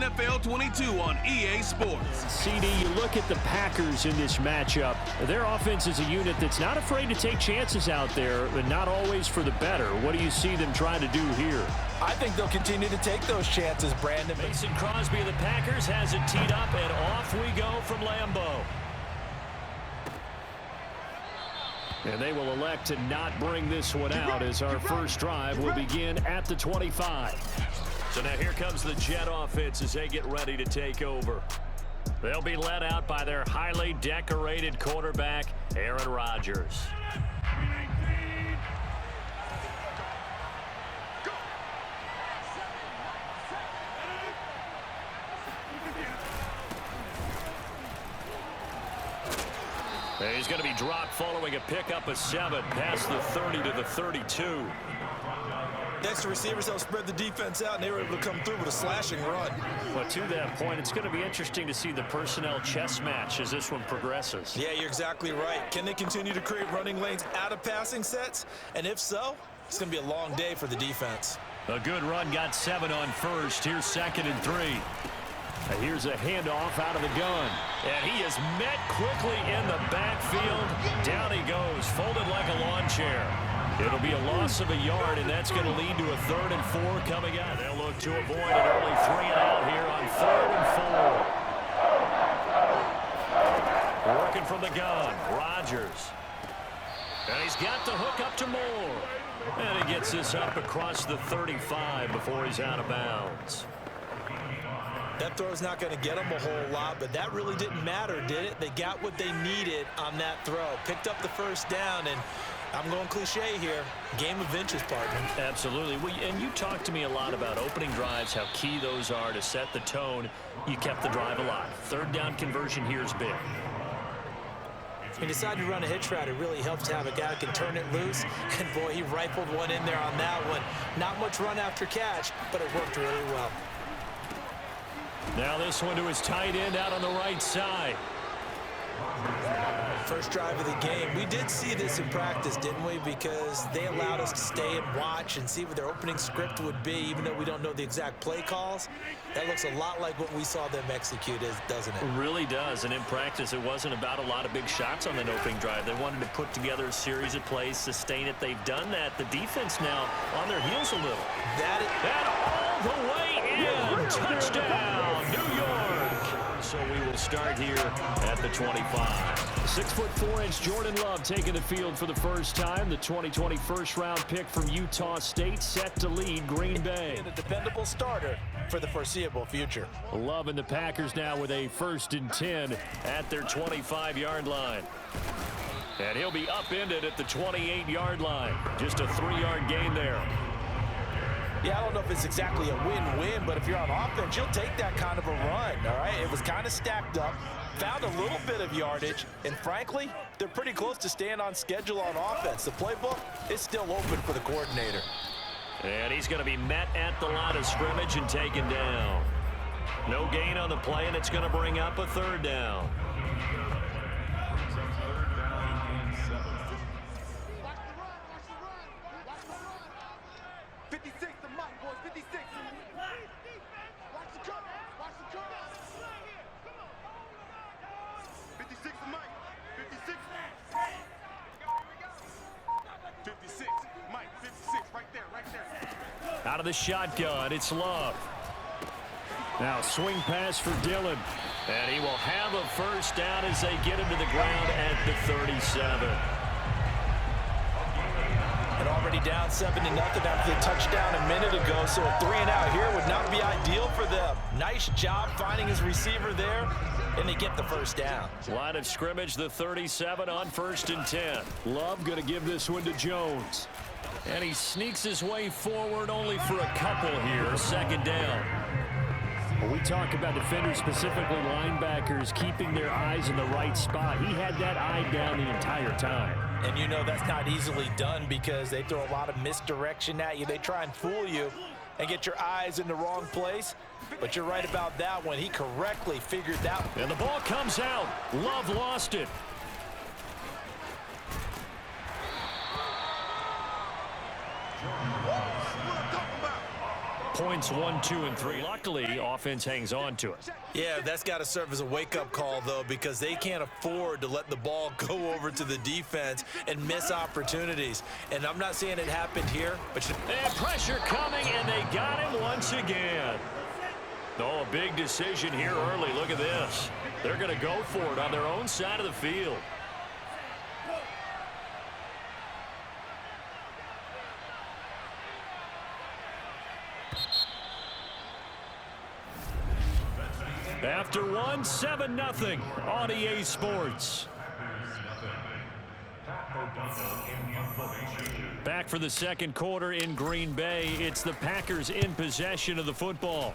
NFL 22 on EA Sports. CD, you look at the Packers in this matchup. Their offense is a unit that's not afraid to take chances out there, but not always for the better. What do you see them trying to do here? I think they'll continue to take those chances, Brandon. Mason Crosby of the Packers has it teed up, and off we go from Lambeau. And they will elect to not bring this one out as our first drive will begin at the 25. So now here comes the Jet offense as they get ready to take over. They'll be led out by their highly decorated quarterback, Aaron Rodgers. He's going to be dropped following a pickup of 7 past the 30 to the 32. Next, the receivers help spread the defense out, and they were able to come through with a slashing run. But to that point, it's going to be interesting to see the personnel chess match as this one progresses. Yeah, you're exactly right. Can they continue to create running lanes out of passing sets? And if so, it's going to be a long day for the defense. A good run got 7 on first. Here's 2nd and 3. And here's a handoff out of the gun. And he is met quickly in the backfield. Down he goes, folded like a lawn chair. It'll be a loss of a yard, and that's going to lead to a 3rd and 4 coming out. They'll look to avoid an early 3 and out here on 3rd and 4. Working from the gun, Rodgers. And he's got the hook up to Moore. And he gets this up across the 35 before he's out of bounds. That throw's not going to get them a whole lot, but that really didn't matter, did it? They got what they needed on that throw. Picked up the first down, and I'm going cliche here. Game of inches, partner. Absolutely. Well, and you talked to me a lot about opening drives, how key those are to set the tone. You kept the drive alive. 3rd down conversion here is big. He decided to run a hitch route. It really helps to have a guy who can turn it loose. And, boy, he rifled one in there on that one. Not much run after catch, but it worked really well. Now this one to his tight end out on the right side. First drive of the game. We did see this in practice, didn't we? Because they allowed us to stay and watch and see what their opening script would be, even though we don't know the exact play calls. That looks a lot like what we saw them execute, doesn't it? It really does. And in practice, it wasn't about a lot of big shots on that opening drive. They wanted to put together a series of plays, sustain it. They've done that. The defense now on their heels a little. That all the way in. Touchdown, New York. So we will start here at the 25. 6'4" Jordan Love taking the field for the first time. The 2020 first-round pick from Utah State set to lead Green Bay. And a dependable starter for the foreseeable future. Love and the Packers now with a 1st and 10 at their 25-yard line. And he'll be upended at the 28-yard line. Just a 3-yard gain there. Yeah, I don't know if it's exactly a win-win, but if you're on offense, you'll take that kind of a run, all right? It was kind of stacked up, found a little bit of yardage, and frankly, they're pretty close to staying on schedule on offense. The playbook is still open for the coordinator. And he's going to be met at the line of scrimmage and taken down. No gain on the play, and it's going to bring up a 3rd down. Out of the shotgun, it's Love. Now swing pass for Dillon. And he will have a 1st down as they get him to the ground at the 37. And already down 7-0 after the touchdown a minute ago, so a 3 and out here would not be ideal for them. Nice job finding his receiver there, and they get the 1st down. Line of scrimmage, the 37 on 1st and 10. Love going to give this one to Jones. And he sneaks his way forward only for a couple here. 2nd down. When we talk about defenders, specifically linebackers, keeping their eyes in the right spot, he had that eye down the entire time. And you know that's not easily done because they throw a lot of misdirection at you. They try and fool you and get your eyes in the wrong place. But you're right about that one. He correctly figured that. And the ball comes out. Love lost it. points 1, 2, and 3. Luckily, offense hangs on to it. Yeah, that's got to serve as a wake-up call, though, because they can't afford to let the ball go over to the defense and miss opportunities. And I'm not saying it happened here, but... And pressure coming, and they got him once again. Oh, a big decision here early. Look at this. They're going to go for it on their own side of the field. After 7-0 on EA Sports. Back for the second quarter in Green Bay. It's the Packers in possession of the football.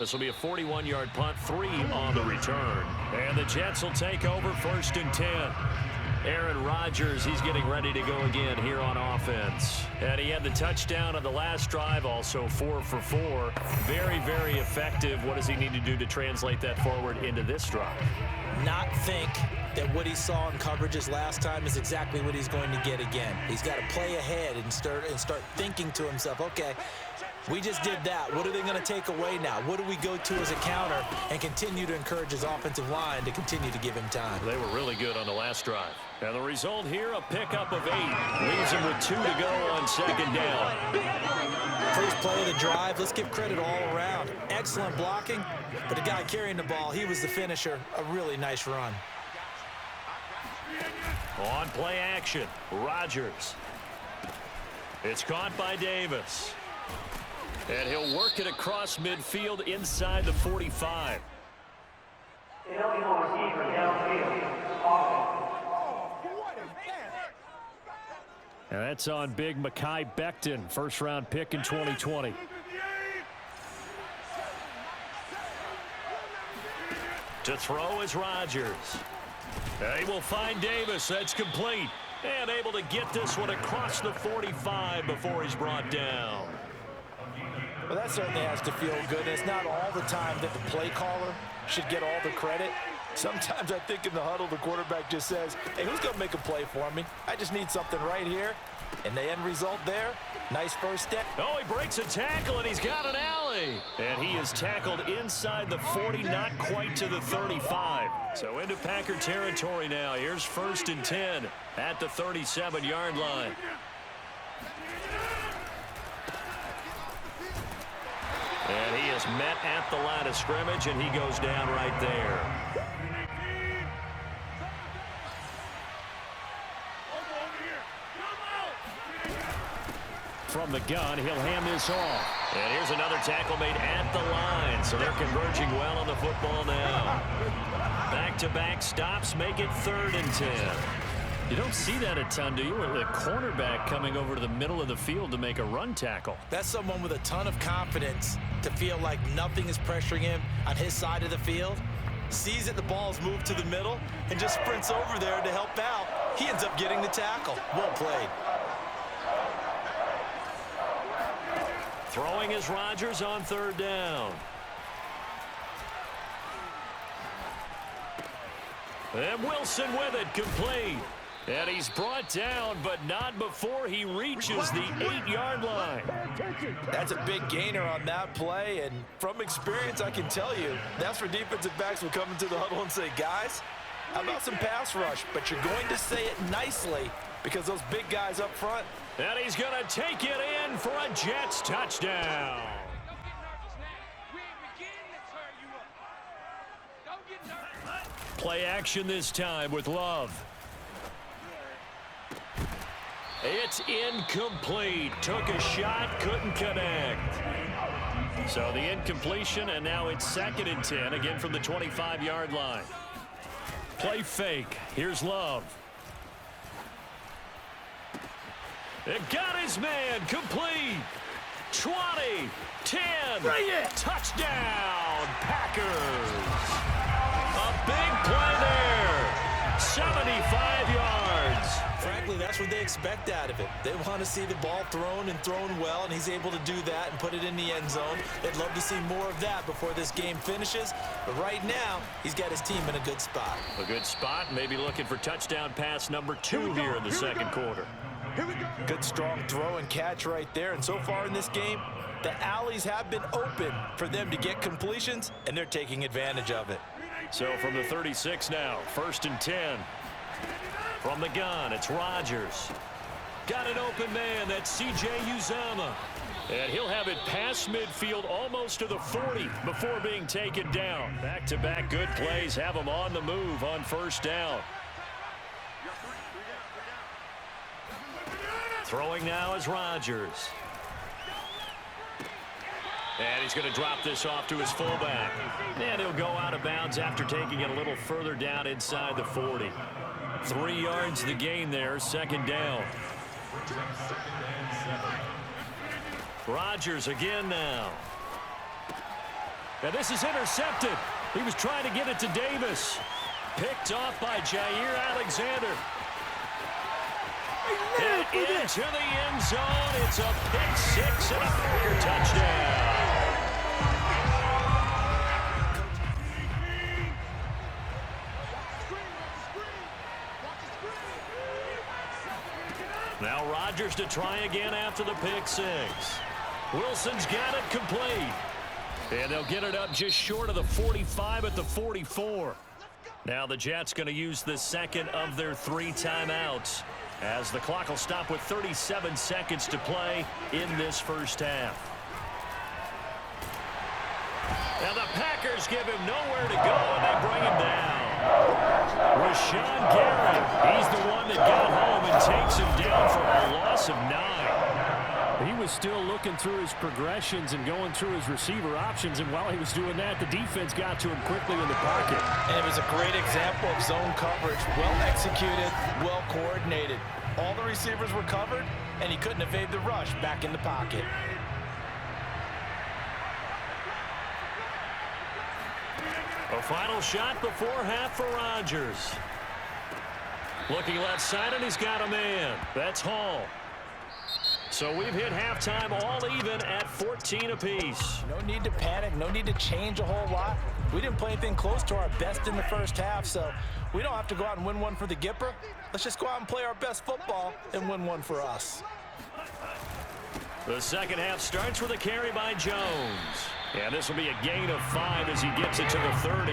This will be a 41-yard punt, 3 on the return. And the Jets will take over 1st and 10. Aaron Rodgers, he's getting ready to go again here on offense. And he had the touchdown on the last drive, also 4 for 4. Very, very effective. What does he need to do to translate that forward into this drive? Not think that what he saw in coverages last time is exactly what he's going to get again. He's got to play ahead and start thinking to himself, okay, we just did that. What are they going to take away now? What do we go to as a counter? And continue to encourage his offensive line to continue to give him time. They were really good on the last drive. And the result here, a pickup of 8. Leaves him with 2 to go on 2nd down. First play of the drive. Let's give credit all around. Excellent blocking. But the guy carrying the ball, he was the finisher. A really nice run. On play action, Rodgers. It's caught by Davis. And he'll work it across midfield inside the 45. And that's on big Mekhi Becton, first-round pick in 2020. To throw is Rodgers. They will find Davis. That's complete. And able to get this one across the 45 before he's brought down. Well, that certainly has to feel good. It's not all the time that the play caller should get all the credit. Sometimes I think in the huddle, the quarterback just says, hey, who's going to make a play for me? I just need something right here. And the end result there, nice first step. Oh, he breaks a tackle, and he's got an alley. And he is tackled inside the 40, not quite to the 35. So into Packer territory now. Here's 1st and 10 at the 37-yard line. And he is met at the line of scrimmage, and he goes down right there. From the gun, he'll hand this off. And here's another tackle made at the line. So they're converging well on the football now. Back-to-back stops make it 3rd and 10. You don't see that a ton, do you? The cornerback coming over to the middle of the field to make a run tackle. That's someone with a ton of confidence to feel like nothing is pressuring him on his side of the field. Sees that the ball's moved to the middle and just sprints over there to help out. He ends up getting the tackle. Well played. Throwing is Rodgers on 3rd down. And Wilson with it, complete. And he's brought down, but not before he reaches the 8-yard line. That's a big gainer on that play, and from experience, I can tell you, that's where defensive backs will come into the huddle and say, guys, how about some pass rush? But you're going to say it nicely because those big guys up front. And he's going to take it in for a Jets touchdown. Play action this time with Love. It's incomplete. Took a shot, couldn't connect. So the incompletion, and now it's 2nd and 10, again from the 25-yard line. Play fake. Here's Love. It got his man, complete. 20, 10, touchdown, Packers. A big play there, 75 yards. Frankly, that's what they expect out of it. They want to see the ball thrown and thrown well, and he's able to do that and put it in the end zone. They'd love to see more of that before this game finishes. But right now, he's got his team in a good spot. A good spot, maybe looking for touchdown pass number 2 here in the second quarter. Good, strong throw and catch right there. And so far in this game, the alleys have been open for them to get completions, and they're taking advantage of it. So from the 36 now, 1st and 10. From the gun, it's Rodgers. Got an open man, that's C.J. Uzomah. And he'll have it past midfield almost to the 40 before being taken down. Back-to-back good plays have him on the move on 1st down. Throwing now is Rodgers. And he's going to drop this off to his fullback. And he'll go out of bounds after taking it a little further down inside the 40. 3 yards the gain there, 2nd down. Rodgers again now. And this is intercepted. He was trying to get it to Davis. Picked off by Jair Alexander. And into the end zone. It's a pick 6 and a Packer touchdown. Now Rodgers to try again after the pick 6. Wilson's got it complete. And they'll get it up just short of the 45 at the 44. Now the Jets going to use the 2nd of their 3 timeouts, as the clock will stop with 37 seconds to play in this 1st half. And the Packers give him nowhere to go, and they bring him down. Rashawn Gary, he's the one that got home and takes him down for a loss of 9. He was still looking through his progressions and going through his receiver options, and while he was doing that, the defense got to him quickly in the pocket. And it was a great example of zone coverage. Well executed, well coordinated. All the receivers were covered, and he couldn't evade the rush back in the pocket. A final shot before half for Rodgers. Looking left side, and he's got a man. That's Hall. So we've hit halftime all even at 14 apiece. No need to panic. No need to change a whole lot. We didn't play anything close to our best in the 1st half, so we don't have to go out and win one for the Gipper. Let's just go out and play our best football and win one for us. The 2nd half starts with a carry by Jones. And this will be a gain of 5 as he gets it to the 30.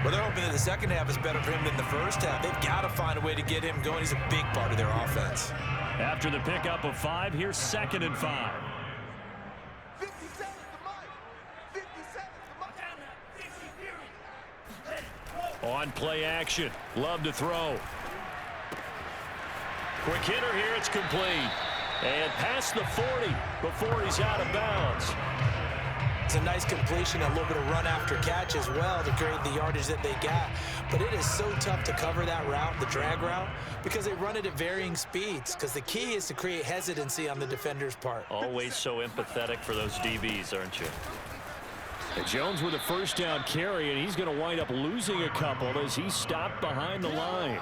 Well, they're hoping that the 2nd half is better for him than the 1st half. They've got to find a way to get him going. He's a big part of their offense. After the pickup of 5, here's 2nd and 5. 50 seconds to Mike. 50 seconds to Mike. On play action. Love to throw. Quick hitter here. It's complete. And past the 40 before he's out of bounds. It's a nice completion, a little bit of run after catch as well to create the yardage that they got. But it is so tough to cover that route, the drag route, because they run it at varying speeds. Because the key is to create hesitancy on the defender's part. Always so empathetic for those DBs, aren't you? Jones with a 1st down carry, and he's going to wind up losing a couple as he's stopped behind the line.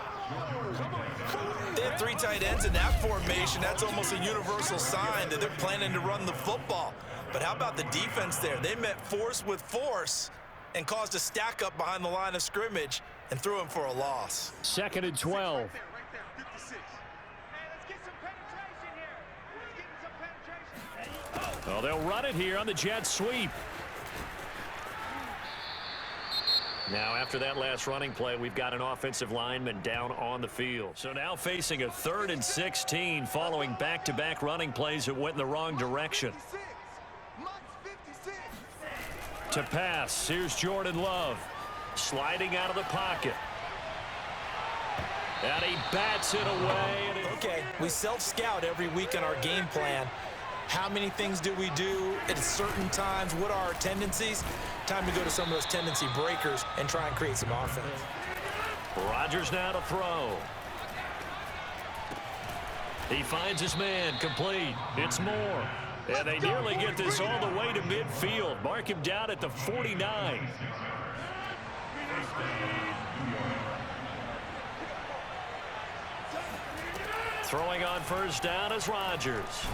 They have 3 tight ends in that formation. That's almost a universal sign that they're planning to run the football. But how about the defense there? They met force with force and caused a stack up behind the line of scrimmage and threw him for a loss. 2nd and 12. Well, they'll run it here on the jet sweep. Now, after that last running play, we've got an offensive lineman down on the field. So now facing a 3rd and 16 following back-to-back running plays that went in the wrong direction. To pass, here's Jordan Love. Sliding out of the pocket. And he bats it away. Okay, we self-scout every week in our game plan. How many things do we do at certain times? What are our tendencies? Time to go to some of those tendency breakers and try and create some offense. Rodgers now to throw. He finds his man, complete. It's Moore. And they nearly get this all the way to midfield. Mark him down at the 49. Throwing on 1st down is Rodgers.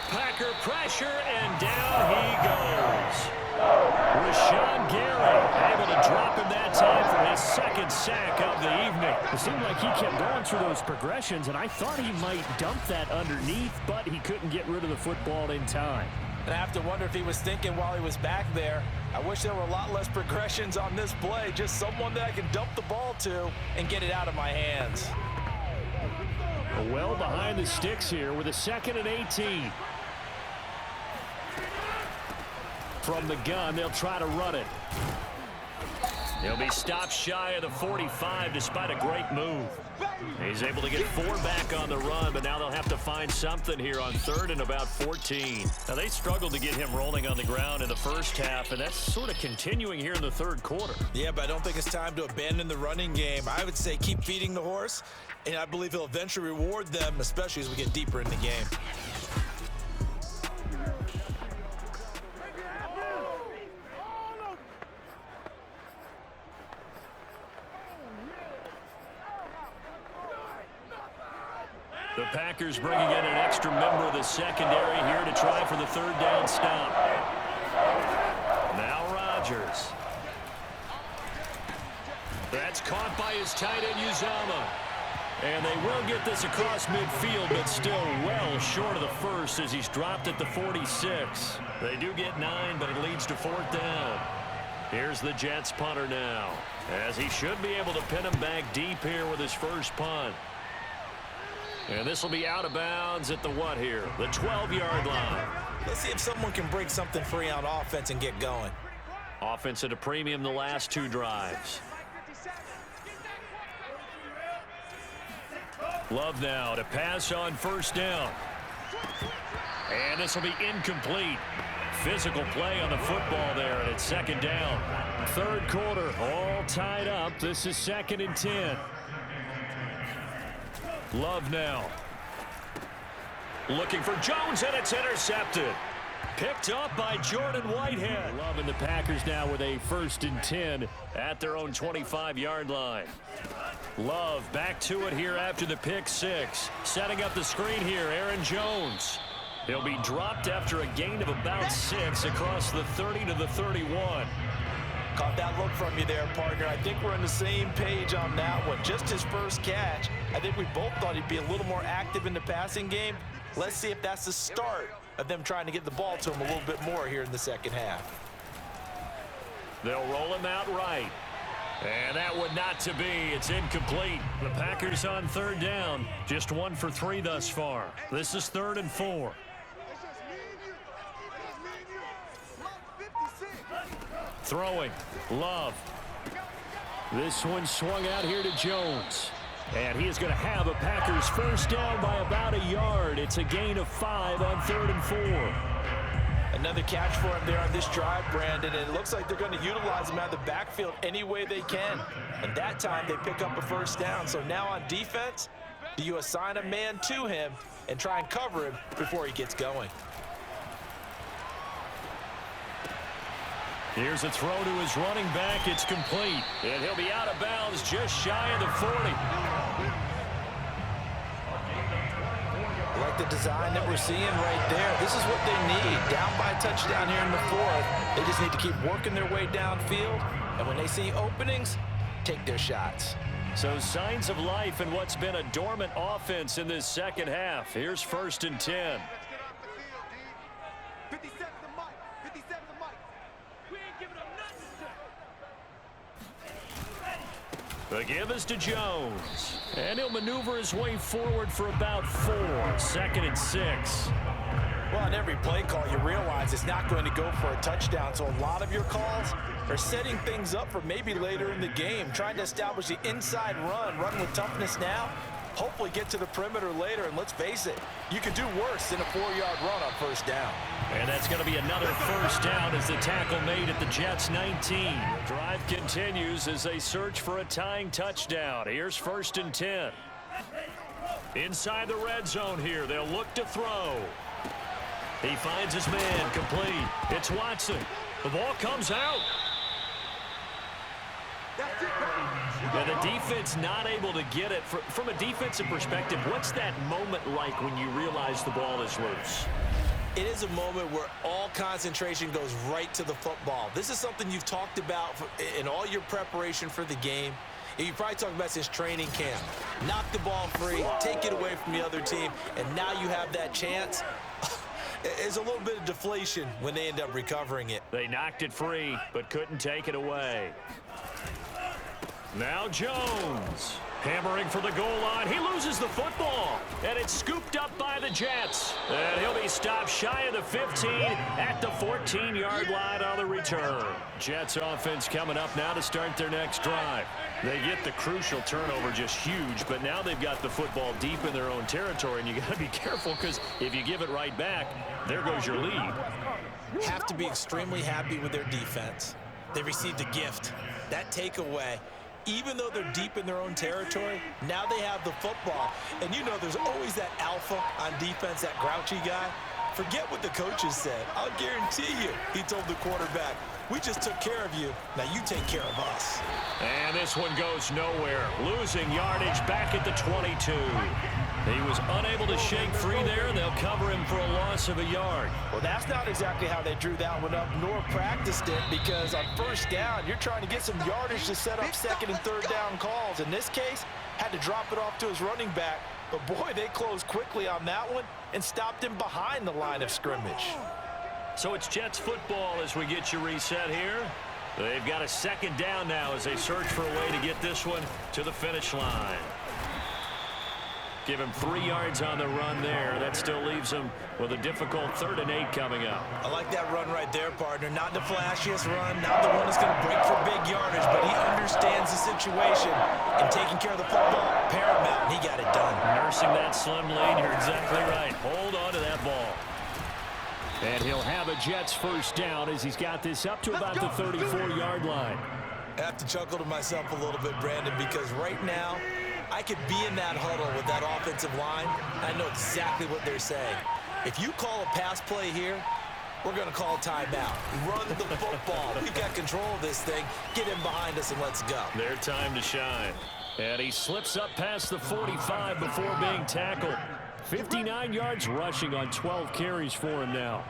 Packer pressure, and down he goes. Rashawn Gary able to drop him that time for his second sack of the evening. It seemed like he kept going through those progressions, and I thought he might dump that underneath, but he couldn't get rid of the football in time. And I have to wonder if he was thinking while he was back there, I wish there were a lot less progressions on this play. Just someone that I can dump the ball to and get it out of my hands. Well behind the sticks here with a 2nd and 18. From the gun, they'll try to run it. He'll be stopped shy of the 45 despite a great move. He's able to get 4 back on the run, but now they'll have to find something here on 3rd and about 14. Now, they struggled to get him rolling on the ground in the first half, and that's sort of continuing here in the 3rd quarter. Yeah, but I don't think it's time to abandon the running game. I would say keep feeding the horse, and I believe he'll eventually reward them, especially as we get deeper in the game. The Packers bringing in an extra member of the secondary here to try for the 3rd down stop. Now Rodgers. That's caught by his tight end, Uzama. And they will get this across midfield, but still well short of the first as he's dropped at the 46. They do get 9, but it leads to 4th down. Here's the Jets punter now, as he should be able to pin him back deep here with his first punt. And this will be out of bounds at the what here? The 12-yard line. Let's see if someone can break something free on offense and get going. Offense at a premium the last 2 drives. Love now to pass on 1st down. And this will be incomplete. Physical play on the football there, and it's 2nd down. 3rd quarter, all tied up. This is 2nd and 10. Love now. Looking for Jones, and it's intercepted. Picked up by Jordan Whitehead. Love and the Packers now with a 1st and 10 at their own 25-yard line. Love back to it here after the pick 6. Setting up the screen here, Aaron Jones. He'll be dropped after a gain of about 6 across the 30 to the 31. Caught that look from you there, partner. I think we're on the same page on that one. Just his first catch. I think we both thought he'd be a little more active in the passing game. Let's see if that's the start of them trying to get the ball to him a little bit more here in the 2nd half. They'll roll him out right. And that would not to be. It's incomplete. The Packers on 3rd down. Just 1 for 3 thus far. This is 3rd and 4. Throwing. Love. This one swung out here to Jones. And he is going to have a Packers 1st down by about a yard. It's a gain of 5 on 3rd and 4. Another catch for him there on this drive, Brandon, and it looks like they're going to utilize him out of the backfield any way they can. And that time they pick up a 1st down. So now on defense, do you assign a man to him and try and cover him before he gets going? Here's a throw to his running back. It's complete. And he'll be out of bounds just shy of the 40. Like the design that we're seeing right there. This is what they need. Down by a touchdown here in the 4th. They just need to keep working their way downfield. And when they see openings, take their shots. So signs of life in what's been a dormant offense in this 2nd half. Here's 1st and 10. The give is to Jones. And he'll maneuver his way forward for about 4. 2nd and 6. Well, on every play call, you realize it's not going to go for a touchdown. So a lot of your calls are setting things up for maybe later in the game, trying to establish the inside run with toughness now, hopefully get to the perimeter later. And let's face it, you could do worse than a 4-yard run on 1st down. And that's going to be another 1st down as the tackle made at the Jets' 19. Drive continues as they search for a tying touchdown. Here's 1st and 10. Inside the red zone here, they'll look to throw. He finds his man, complete. It's Watson. The ball comes out. Now the defense not able to get it. From a defensive perspective, what's that moment like when you realize the ball is loose? It is a moment where all concentration goes right to the football. This is something you've talked about in all your preparation for the game. You probably talked about since training camp. Knock the ball free, take it away from the other team, and now you have that chance. It's a little bit of deflation when they end up recovering it. They knocked it free, but couldn't take it away. Now Jones. Hammering for the goal line. He loses the football. And it's scooped up by the Jets. And he'll be stopped shy of the 15 at the 14-yard line on the return. Jets offense coming up now to start their next drive. They get the crucial turnover, just huge, but now they've got the football deep in their own territory, and you got to be careful because if you give it right back, there goes your lead. Have to be extremely happy with their defense. They received a gift. That takeaway. Even though they're deep in their own territory, now they have the football. And you know there's always that alpha on defense, that grouchy guy. Forget what the coaches said. I'll guarantee you, he told the quarterback, we just took care of you. Now you take care of us. And this one goes nowhere. Losing yardage back at the 22. He was unable to shake free there, and they'll cover him for a loss of a yard. Well, that's not exactly how they drew that one up, nor practiced it, because on first down, you're trying to get some yardage to set up second and third down calls. In this case, had to drop it off to his running back. But, boy, they closed quickly on that one and stopped him behind the line of scrimmage. So it's Jets football as we get you reset here. They've got a second down now as they search for a way to get this one to the finish line. Give him 3 yards on the run there. That still leaves him with a difficult 3rd and 8 coming up. I like that run right there, partner. Not the flashiest run, not the one that's going to break for big yardage, but he understands the situation, and taking care of the football, paramount, and he got it done. Nursing that slim lead, you're exactly right. Hold on to that ball. And he'll have a Jets first down as he's got this up to about the 34-yard line. I have to chuckle to myself a little bit, Brandon, because right now, I could be in that huddle with that offensive line. I know exactly what they're saying. If you call a pass play here, we're going to call a timeout. Run the football. We've got control of this thing. Get him behind us and let's go. Their time to shine. And he slips up past the 45 before being tackled. 59 yards rushing on 12 carries for him now.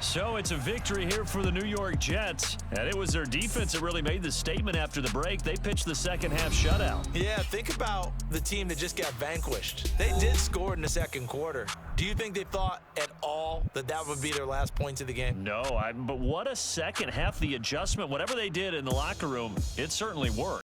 So it's a victory here for the New York Jets. And it was their defense that really made the statement after the break. They pitched the second half shutout. Yeah, think about the team that just got vanquished. They did score in the second quarter. Do you think they thought at all that that would be their last points of the game? No, but what a second half. The adjustment, whatever they did in the locker room, it certainly worked.